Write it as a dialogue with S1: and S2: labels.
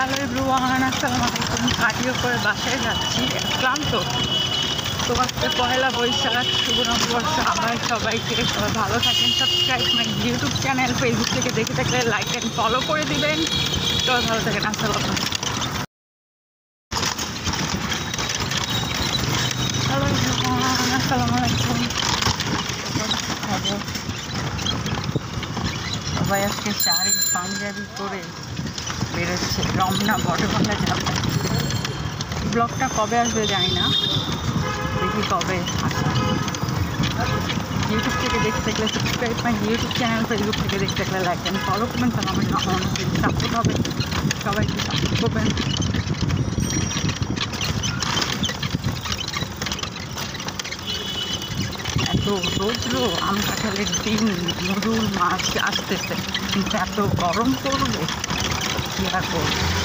S1: Hello everyone, আসসালামু আলাইকুম। কাটিয়ে করে বাসায় যাচ্ছি, ক্লান্ত। তো আজকে পয়লা বৈশাখ, শুভ নববর্ষ। আবার সবাইকে, সবাই ভালো থাকেন। Subscribe my YouTube channel, Facebook থেকে দেখে থাকলে লাইক অ্যান্ড ফলো করে দিবেন। সবাই ভালো থাকেন। আসসালামু হ্যালো এভরিওয়ান, আসসালামু আলাইকুম। খবর, সবাই আজকে শাড়ি পাঞ্জাবি করে বেরোচ্ছে, রমনা বটতলা যাবে। ব্লগটা কবে আসবে জানি না, দেখি কবে আসে। ইউটিউব থেকে দেখতে থাকলে subscribe my YouTube channel, Facebook থেকে দেখতে থাকলে লাইক অ্যান্ড ফলো করবেন। তাহলে আমার অনেক সাপোর্ট হবে। সবাই একটু সাপোর্ট করবেন। এত রৌদ্র, আম কাঁঠালের দিন, মধুর মাছ আসতেছে, কিন্তু এত গরম করবে কি আর করবে।